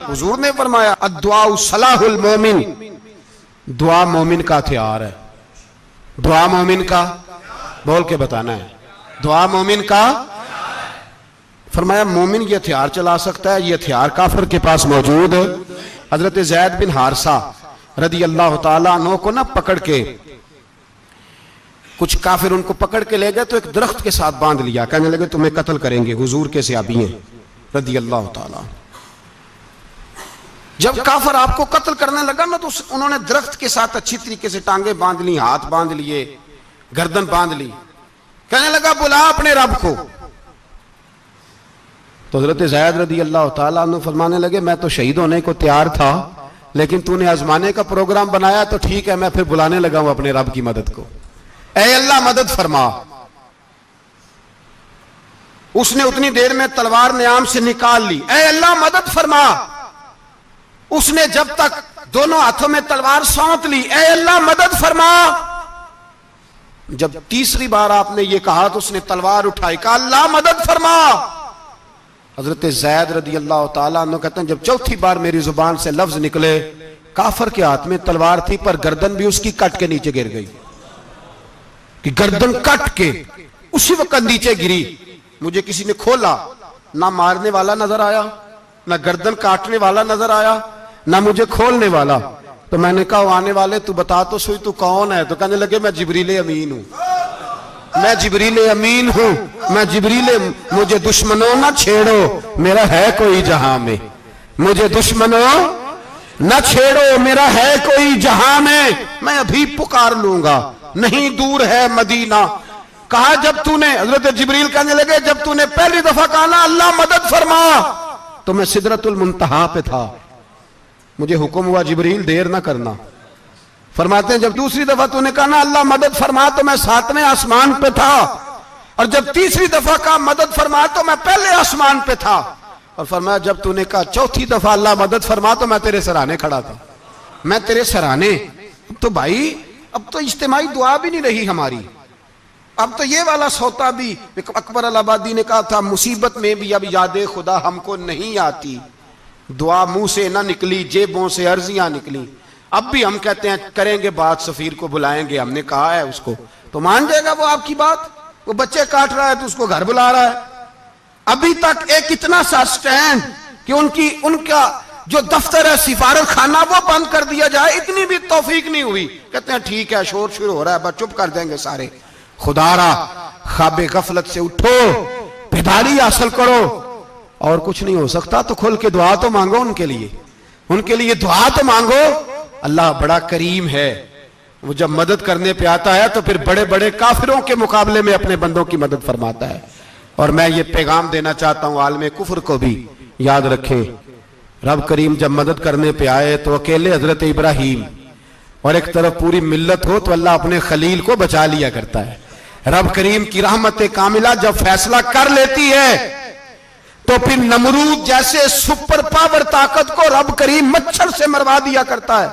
حضور نے فرمایا الدعاء صلاح المومن، دعا مومن کا ہتھیار ہے. دعا مومن کا، بول کے بتانا ہے، دعا مومن کا. فرمایا مومن یہ ہتھیار چلا سکتا ہے، یہ ہتھیار کافر کے پاس موجود ہے. حضرت زید بن حارثہ رضی اللہ تعالیٰ عنہ کو نہ پکڑ کے کچھ کافر ان کو پکڑ کے لے گئے تو ایک درخت کے ساتھ باندھ لیا، کہنے لگے تمہیں قتل کریں گے، حضور کے صحابی ہیں رضی اللہ تعالیٰ. جب کافر آپ کو قتل کرنے لگا نا تو انہوں نے درخت کے ساتھ اچھی طریقے سے ٹانگیں باندھ لی، ہاتھ باندھ لیے، گردن باندھ لی. کہنے لگا بلا اپنے رب کو. تو حضرت زید رضی اللہ تعالیٰ عنہ فرمانے لگے میں تو شہید ہونے کو تیار تھا، لیکن تو نے آزمانے کا پروگرام بنایا تو ٹھیک ہے، میں پھر بلانے لگا ہوں اپنے رب کی مدد کو. اے اللہ مدد فرما. اس نے اتنی دیر میں تلوار نیام سے نکال لی. اے اللہ مدد فرما. اس نے جب تک دونوں ہاتھوں میں تلوار سونت لی. اے اللہ مدد فرما. جب تیسری بار آپ نے یہ کہا تو اس نے تلوار اٹھائی، کہا اللہ مدد فرما. حضرت زید رضی اللہ تعالیٰ عنہ کہتے ہیں جب چوتھی بار میری زبان سے لفظ نکلے، کافر کے ہاتھ میں تلوار تھی پر گردن بھی اس کی کٹ کے نیچے گر گئی، کہ گردن کٹ کے اسی وقت نیچے گری. مجھے کسی نے کھولا، نہ مارنے والا نظر آیا، نہ گردن کاٹنے والا نظر آیا، نہ مجھے کھولنے والا. تو میں نے کہا آنے والے تو بتا تو سوئی تو کون ہے؟ تو کہنے لگے میں جبریل امین ہوں، میں جبریل امین ہوں، میں جبریل. مجھے دشمنوں نہ چھیڑو، میرا ہے کوئی جہاں میں. مجھے دشمنوں نہ چھیڑو، میرا ہے کوئی جہاں میں ابھی پکار لوں گا، نہیں دور ہے مدینہ. کہا جب تو نے، حضرت جبریل کہنے لگے جب تو نے پہلی دفعہ کہا نا اللہ مدد فرما تو میں سدرۃ المنتہا پہ تھا، مجھے حکم ہوا جبریل دیر نہ کرنا. فرماتے ہیں جب دوسری دفعہ تو نے کہا نا اللہ مدد فرما تو میں 7ویں آسمان پہ تھا، اور جب تیسری دفعہ کہا مدد فرما تو میں پہلے آسمان پہ تھا. اور فرمایا جب تو نے کہا چوتھی دفعہ اللہ مدد فرما تو میں تیرے سرانے کھڑا تھا، میں تیرے سرانے. تو بھائی اب تو اجتماعی دعا بھی نہیں رہی ہماری، اب تو یہ والا سوتا بھی. اکبر الآبادی نے کہا تھا مصیبت میں بھی اب یاد خدا ہم کو نہیں آتی، دعا منہ سے نہ نکلی جیبوں سے عرضیاں نکلی. اب بھی ہم کہتے ہیں کریں گے بات، سفیر کو بلائیں گے، ہم نے کہا ہے اس کو، تو مان جائے گا وہ آپ کی بات؟ وہ بچے کاٹ رہا ہے تو اس کو گھر بلا رہا ہے. ابھی تک ایک اتنا سا سٹینڈ کہ ان کا جو دفتر ہے سفارت خانہ وہ بند کر دیا جائے، اتنی بھی توفیق نہیں ہوئی. کہتے ہیں ٹھیک ہے شور شروع ہو رہا ہے بس چپ کر دیں گے سارے. خدا را خواب غفلت سے اٹھو، بیداری حاصل کرو. اور کچھ نہیں ہو سکتا تو کھل کے دعا تو مانگو، ان کے لیے دعا تو مانگو. اللہ بڑا کریم ہے، وہ جب مدد کرنے پہ آتا ہے تو پھر بڑے بڑے کافروں کے مقابلے میں اپنے بندوں کی مدد فرماتا ہے. اور میں یہ پیغام دینا چاہتا ہوں عالم کفر کو بھی، یاد رکھیں رب کریم جب مدد کرنے پہ آئے تو اکیلے حضرت ابراہیم اور ایک طرف پوری ملت ہو تو اللہ اپنے خلیل کو بچا لیا کرتا ہے. رب کریم کی رحمت کاملہ جب فیصلہ کر لیتی ہے تو پھر نمرود جیسے سپر پاور طاقت کو رب کریم مچھر سے مروا دیا کرتا ہے.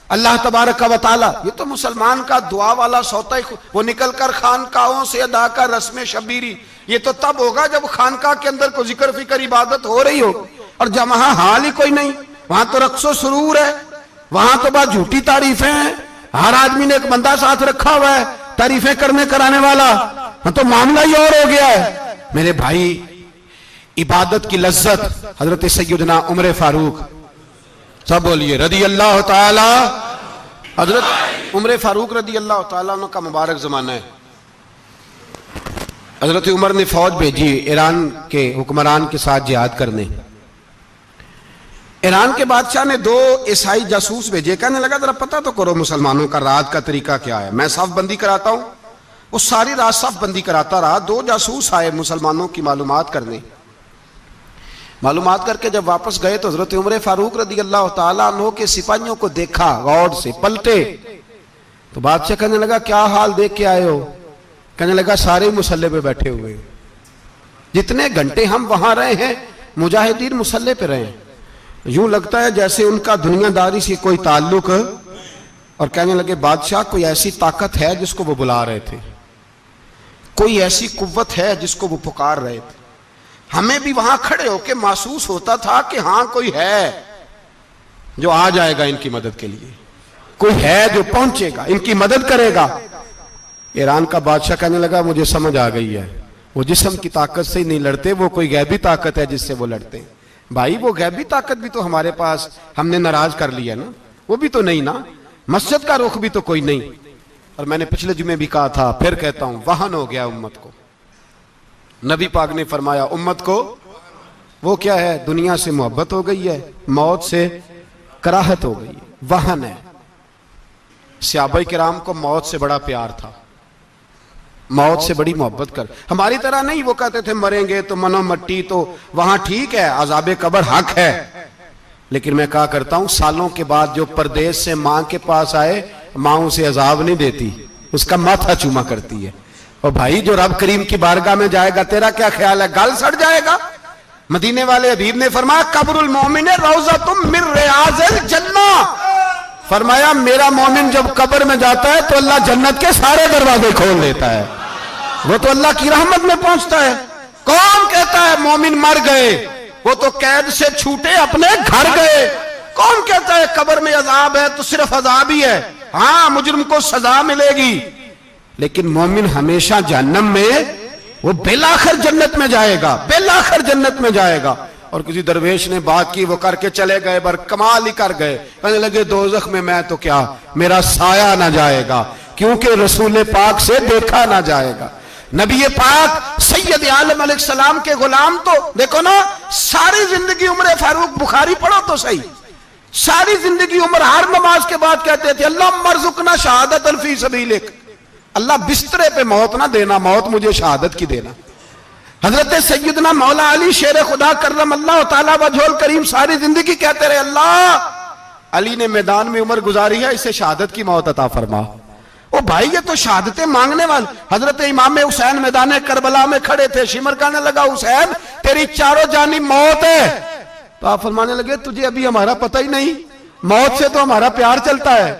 اللہ تبارک و تعالی، یہ تو مسلمان کا دعا والا سوتا ہی، وہ نکل کر خانقاہوں سے ادا کر رسم شبیری. یہ تو تب ہوگا جب خانقاہ کے اندر کوئی ذکر فکر عبادت ہو رہی ہو، اور جب وہاں حال ہی کوئی نہیں، وہاں تو رقص و سرور ہے، وہاں تو بات جھوٹی تعریفیں ہیں. ہر آدمی نے ایک بندہ ساتھ رکھا ہوا ہے تعریفیں کرنے کرانے والا، تو معاملہ ہی اور ہو گیا ہے. میرے بھائی عبادت کی لذت حضرت سیدنا عمر فاروق، سب بولیے رضی اللہ تعالی. حضرت عمر فاروق رضی اللہ تعالیٰ عنہ کا مبارک زمانہ ہے. حضرت عمر نے فوج بھیجی ایران کے حکمران کے ساتھ جہاد کرنے. ایران کے بادشاہ نے 2 عیسائی جاسوس بھیجے، کہنے لگا ذرا پتہ تو کرو مسلمانوں کا رات کا طریقہ کیا ہے، میں صف بندی کراتا ہوں. وہ ساری رات صف بندی کراتا رہا. 2 جاسوس آئے مسلمانوں کی معلومات کرنے. معلومات کر کے جب واپس گئے تو حضرت عمر فاروق رضی اللہ تعالیٰ عنہ کے سپاہیوں کو دیکھا، غور سے پلٹے. تو بادشاہ کہنے لگا کیا حال دیکھ کے آئے ہو؟ کہنے لگا سارے مسلح پہ بیٹھے ہوئے، جتنے گھنٹے ہم وہاں رہے ہیں مجاہدین مسلح پہ رہے ہیں، یوں لگتا ہے جیسے ان کا دنیا داری سے کوئی تعلق. اور کہنے لگے بادشاہ کوئی ایسی طاقت ہے جس کو وہ بلا رہے تھے، کوئی ایسی قوت ہے جس کو وہ پکار رہے تھے. ہمیں بھی وہاں کھڑے ہو کے محسوس ہوتا تھا کہ ہاں کوئی ہے جو آ جائے گا ان کی مدد کے لیے، کوئی ہے جو پہنچے گا ان کی مدد کرے گا۔ ایران کا بادشاہ کہنے لگا مجھے سمجھ آ گئی ہے، وہ جسم کی طاقت سے ہی نہیں لڑتے، وہ کوئی غیبی طاقت ہے جس سے وہ لڑتے ہیں۔ بھائی وہ غیبی طاقت بھی تو ہمارے پاس ہم نے ناراض کر لیا نا، وہ بھی تو نہیں نا، مسجد کا رخ بھی تو کوئی نہیں۔ اور میں نے پچھلے جمعے بھی کہا تھا، پھر کہتا ہوں، وہن ہو گیا امت کو۔ نبی پاک نے فرمایا امت کو وہ کیا ہے، دنیا سے محبت ہو گئی ہے، موت سے کراہت ہو گئی ہے، وہن ہے۔ صحابہ کرام کو موت سے بڑا پیار تھا، موت سے بڑی محبت کر، ہماری طرح نہیں، وہ کہتے تھے مریں گے تو منو مٹی، تو وہاں ٹھیک ہے عذاب قبر حق ہے، لیکن میں کہا کرتا ہوں سالوں کے بعد جو پردیس سے ماں کے پاس آئے، ماں اسے عذاب نہیں دیتی، اس کا ماتھا چوما کرتی ہے۔ اور بھائی جو رب کریم کی بارگاہ میں جائے گا، تیرا کیا خیال ہے، گل سڑ جائے گا؟ مدینے والے حبیب نے فرمایا قبر المومن روضۃ من ریاض الجنہ، فرمایا میرا مومن جب قبر میں جاتا ہے تو اللہ جنت کے سارے دروازے کھول لیتا ہے، وہ تو اللہ کی رحمت میں پہنچتا ہے۔ کون کہتا ہے مومن مر گئے، وہ تو قید سے چھوٹے اپنے گھر گئے۔ کون کہتا ہے قبر میں عذاب ہے تو صرف عذاب ہی ہے، ہاں مجرم کو سزا ملے گی، لیکن مومن ہمیشہ جہنم میں، وہ بالآخر جنت میں جائے گا، بالآخر جنت میں جائے گا۔ اور کسی درویش نے بات کی، وہ کر کے چلے گئے، بر کمال ہی کر گئے، کہنے لگے دوزخ میں میں تو کیا، میرا سایہ نہ جائے گا، کیونکہ رسول پاک سے دیکھا نہ جائے گا۔ نبی پاک سید عالم علیہ السلام کے غلام تو دیکھو نا، ساری زندگی عمر فاروق بخاری پڑھو تو صحیح، ساری زندگی عمر ہر نماز کے بعد کہتے تھے اللہم ارزقنا شہادت فی سبیلک، اللہ بسترے پہ موت نہ دینا، موت مجھے شہادت کی دینا۔ حضرت سیدنا مولا علی شیر خدا کرم اللہ تعالیٰ وجہ الکریم ساری زندگی کہتے رہے اللہ علی نے میدان میں عمر گزاری ہے، اسے شہادت کی موت عطا فرما۔ او بھائی یہ تو شہادتیں مانگنے والے۔ حضرت امام حسین میدان کربلا میں کھڑے تھے، شمر کہنے لگا حسین تیری چاروں جانب موت ہے، تو آپ فرمانے لگے تجھے ابھی ہمارا پتہ ہی نہیں، موت سے تو ہمارا پیار چلتا ہے،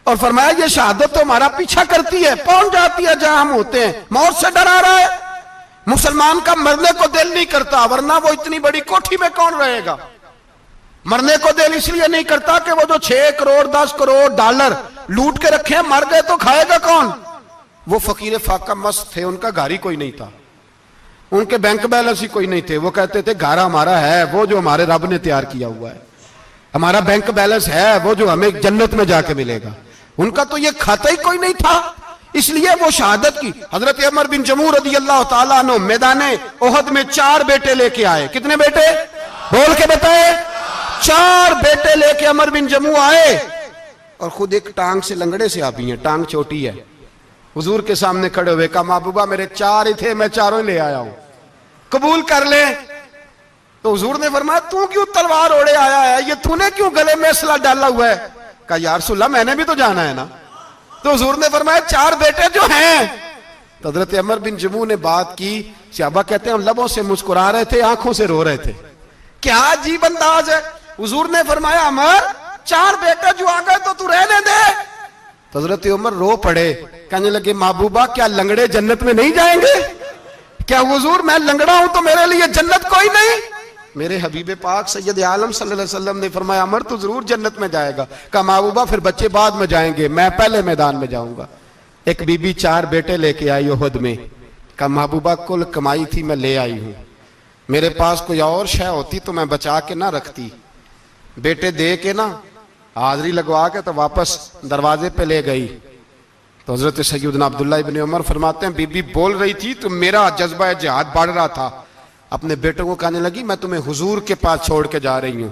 اور فرمایا یہ شہادت تو ہمارا پیچھا کرتی ہے، پہنچ جاتی ہے جہاں ہم ہوتے ہیں، موت سے ڈرا رہا ہے۔ مسلمان کا مرنے کو دل نہیں کرتا، ورنہ وہ اتنی بڑی کوٹھی میں کون رہے گا؟ مرنے کو دل اس لیے نہیں کرتا کہ وہ جو 6 کروڑ 10 کروڑ ڈالر لوٹ کے رکھے ہیں، مر گئے تو کھائے گا کون؟ وہ فقیر فاقہ مست تھے، ان کا گھر ہی کوئی نہیں تھا، ان کے بینک بیلنس ہی کوئی نہیں تھے، وہ کہتے تھے گھر ہمارا ہے وہ جو ہمارے رب نے تیار کیا ہوا ہے، ہمارا بینک بیلنس ہے وہ جو ہمیں جنت میں جا کے ملے گا۔ ان کا تو یہ کھاتا ہی کوئی نہیں تھا، اس لیے وہ شہادت کی۔ حضرت عمر بن جموع رضی اللہ تعالیٰ عنہ میدان احد میں 4 بیٹے لے کے آئے۔ کتنے بیٹے؟ بول کے بتائے۔ 4 بیٹے لے کے عمر بن جموع آئے، اور خود ایک ٹانگ سے لنگڑے سے آبی ہیں، ٹانگ چھوٹی ہے، حضور کے سامنے کھڑے ہوئے کہا محبوبہ میرے 4 ہی تھے، میں 4 ہی لے آیا ہوں، قبول کر لیں۔ تو حضور نے فرمایا تو کیوں تلوار اوڑے آیا ہے، یہ تو نے کیوں گلے میں اسلحہ ڈالا ہوا ہے؟ کہا یا رسول اللہ میں نے بھی تو جانا ہے نا۔ تو حضور نے فرمایا 4 بیٹے جو ہیں۔ تو حضرت عمر بن جموع نے بات کی، صحابہ کہتے ہیں ہم لبوں سے مسکرا رہے تھے، آنکھوں سے رو رہے تھے، کیا عجیب انداز ہے۔ حضور نے فرمایا عمر 4 بیٹے جو آ گئے تو تو رہنے دے۔ تو حضرت عمر رو پڑے، کہنے لگے محبوبہ کیا لنگڑے جنت میں نہیں جائیں گے؟ کیا حضور میں لنگڑا ہوں تو میرے لیے جنت کوئی نہیں؟ میرے حبیب پاک سید عالم صلی اللہ علیہ وسلم نے فرمایا عمر تو ضرور جنت میں جائے گا۔ کہا محبوبہ پھر بچے بعد میں جائیں گے، میں پہلے میدان میں جاؤں گا۔ ایک بی بی 4 بیٹے لے کے آئی احد میں، کہا محبوبہ کل کمائی تھی میں لے آئی ہوں، میرے پاس کوئی اور شے ہوتی تو میں بچا کے نہ رکھتی، بیٹے دے کے نا حاضری لگوا کے تو واپس دروازے پہ لے گئی۔ تو حضرت سیدنا عبداللہ ابن عمر فرماتے ہیں بی بی بول رہی تھی تو میرا جذبہ جہاد بڑھ رہا تھا، اپنے بیٹوں کو کہنے لگی میں تمہیں حضور کے پاس چھوڑ کے جا رہی ہوں،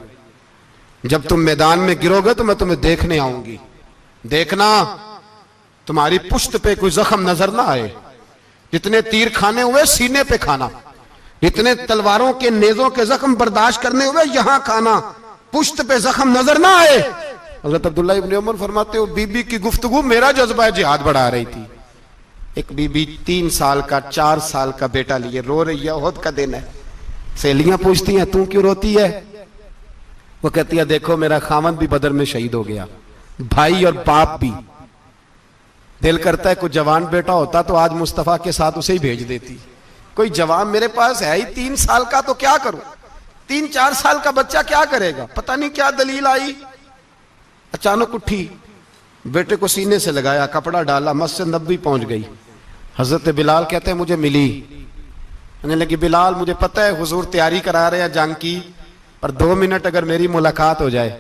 جب تم میدان میں گرو گے تو میں تمہیں دیکھنے آؤں گی، دیکھنا تمہاری پشت پہ کوئی زخم نظر نہ آئے، جتنے تیر کھانے ہوئے سینے پہ کھانا، جتنے تلواروں کے نیزوں کے زخم برداشت کرنے ہوئے یہاں کھانا، پشت پہ زخم نظر نہ آئے۔ حضرت عبداللہ ابن عمر فرماتے ہو بی بی کی گفتگو میرا جذبہ جہاد بڑھا رہی تھی۔ ایک بی بی 3 سال کا 4 سال کا بیٹا لیے رو رہی ہے، احد کا دن ہے، سہیلیاں پوچھتی ہیں تو کیوں روتی ہے؟ وہ کہتی ہے دیکھو میرا خاوند بھی بدر میں شہید ہو گیا، بھائی اور باپ بھی، دل کرتا ہے کوئی جوان بیٹا ہوتا تو آج مصطفیٰ کے ساتھ اسے ہی بھیج دیتی، کوئی جوان میرے پاس ہے ہی 3 سال کا تو کیا کروں؟ 3-4 سال کا بچہ کیا کرے گا؟ پتہ نہیں کیا دلیل آئی، اچانک اٹھی، بیٹے کو سینے سے لگایا، کپڑا ڈالا، مسجد نبوی پہنچ گئی۔ حضرت بلال کہتے ہیں مجھے ملی، کہنے لگی بلال مجھے پتہ ہے حضور تیاری کرا رہے ہیں جنگ کی، پر 2 منٹ اگر میری ملاقات ہو جائے۔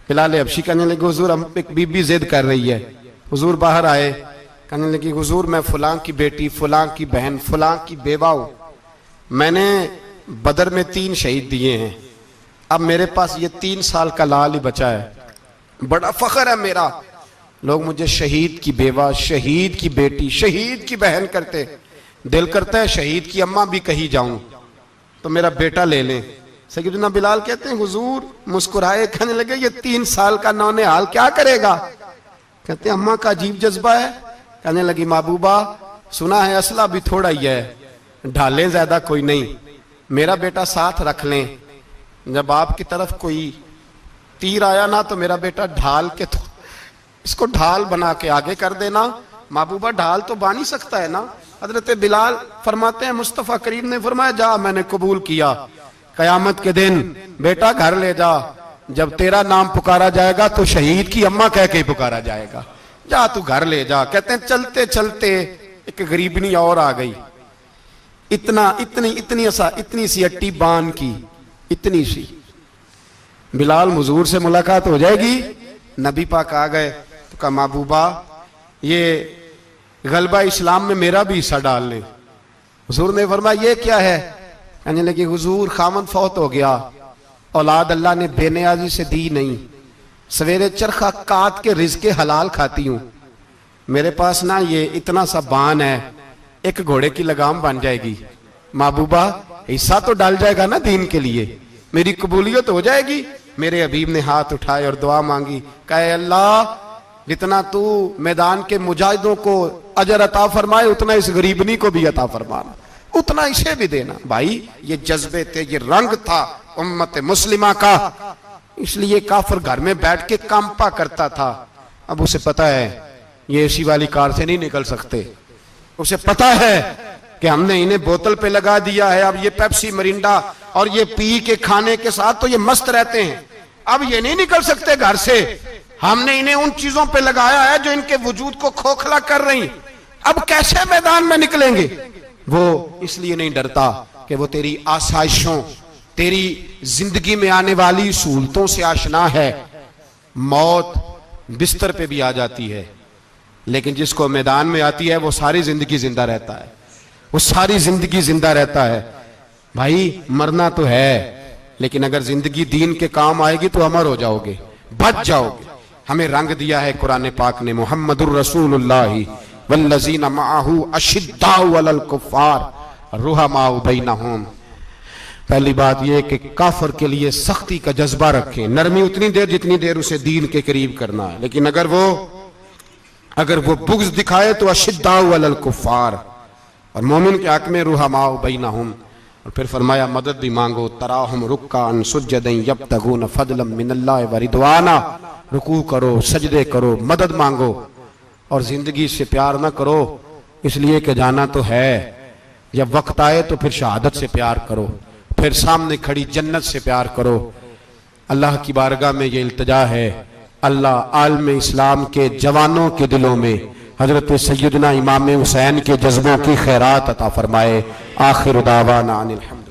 بلال حبشی کہنے لگے حضور ہم ایک بی بی ضد کر رہی ہے۔ حضور باہر آئے، کہنے لگی حضور میں فلاں کی بیٹی، فلاں کی بہن، فلاں کی بیوہ ہوں، میں نے بدر میں 3 شہید دیے ہیں، اب میرے پاس یہ 3 سال کا لال ہی بچا ہے، بڑا فخر ہے میرا، لوگ مجھے شہید کی بیوہ، شہید کی بیٹی، شہید کی بہن کرتے، دل کرتا ہے شہید کی اماں بھی کہیں جاؤں تو میرا بیٹا لے لیں۔ سیدنا بلال کہتے ہیں حضور مسکرائے، کہنے لگے یہ 3 سال کا نونہال کیا کرے گا؟ کہتے ہیں اماں کا عجیب جذبہ ہے۔ کہنے لگی محبوبہ سنا ہے اسلحہ بھی تھوڑا ہی ہے، ڈھالیں زیادہ کوئی نہیں، میرا بیٹا ساتھ رکھ لیں، جب آپ کی طرف کوئی تیر آیا نا تو میرا بیٹا ڈھال کے تو اس کو ڈھال بنا کے آگے کر دینا۔ محبوبہ ڈھال تو بن ہی سکتا ہے نا۔ حضرت بلال فرماتے ہیں مصطفیٰ کریم نے فرمایا جا میں نے قبول کیا، قیامت کے دن بیٹا گھر لے جا، جب تیرا نام پکارا جائے گا تو شہید کی اماں کہہ کے پکارا جائے گا، جا تو گھر لے جا۔ کہتے ہیں چلتے چلتے ایک غریبنی اور آ گئی، اتنی سی اٹی بان کی، اتنی سی۔ بلال حضور سے ملاقات ہو جائے گی، نبی پاک آ گئے تو کہا محبوبہ یہ غلبہ اسلام میں میرا بھی حصہ ڈال لیں۔ حضور نے فرمایا یہ کیا ہے؟ کہنے لگے حضور خامن فوت ہو گیا، اولاد اللہ نے بے نیازی سے دی نہیں، سویرے چرخہ کاٹ کے رزق حلال کھاتی ہوں، میرے پاس نا یہ اتنا سا بان ہے، ایک گھوڑے کی لگام بن جائے گی، محبوبہ حصہ تو ڈال جائے گا نا دین کے لیے، میری قبولیت ہو جائے گی۔ میرے حبیب نے ہاتھ اٹھائے اور دعا مانگی، کہا اے اللہ جتنا تو میدان کے مجاہدوں کو اجر عطا فرمائے اتنا اس غریبنی کو بھی عطا فرمانا، اتنا اسے بھی دینا۔ بھائی یہ جذبے تھے، یہ رنگ تھا امت مسلمہ کا، اس لیے کافر گھر میں بیٹھ کے کانپا کرتا تھا۔ اب اسے پتا ہے یہ اے سی والی کار سے نہیں نکل سکتے، اسے پتا ہے کہ ہم نے انہیں بوتل پہ لگا دیا ہے، اب یہ پیپسی مرینڈا اور یہ پی کے کھانے کے ساتھ تو یہ مست رہتے ہیں، اب یہ نہیں نکل سکتے گھر سے، ہم نے انہیں ان چیزوں پہ لگایا ہے جو ان کے وجود کو کھوکھلا کر رہی، اب کیسے میدان میں نکلیں گے؟ وہ اس لیے نہیں ڈرتا کہ وہ تیری آسائشوں، تیری زندگی میں آنے والی سہولتوں سے آشنا ہے۔ موت بستر پہ بھی آ جاتی ہے، لیکن جس کو میدان میں آتی ہے وہ ساری زندگی زندہ رہتا ہے، وہ ساری زندگی زندہ رہتا ہے۔ بھائی مرنا تو ہے، لیکن اگر زندگی دین کے کام آئے گی تو امر ہو جاؤ گے، بچ جاؤ گے۔ ہمیں رنگ دیا ہے قرآن پاک نے، محمد الرسول اللہ والذین معہ اشداء علی الکفار رحماء بینہم۔ پہلی بات یہ کہ کافر کے لیے سختی کا جذبہ رکھیں، نرمی اتنی دیر جتنی دیر اسے دین کے قریب کرنا ہے، لیکن اگر وہ بغض دکھائے تو اشداء علی الکفار، اور مومن کے حق میں رحماء بینہم۔ اور پھر فرمایا مدد بھی مانگو، تراہم رکعا سجدا یبتغون فضلا من اللہ ورضوانا، رکوع کرو، سجدے کرو، مدد مانگو، اور زندگی سے پیار نہ کرو اس لیے کہ جانا تو ہے، جب وقت آئے تو پھر شہادت سے پیار کرو، پھر سامنے کھڑی جنت سے پیار کرو۔ اللہ کی بارگاہ میں یہ التجا ہے، اللہ عالم اسلام کے جوانوں کے دلوں میں حضرت سیدنا امام حسین کے جذبوں کی خیرات عطا فرمائے۔ آخر دعوانا ان الحمد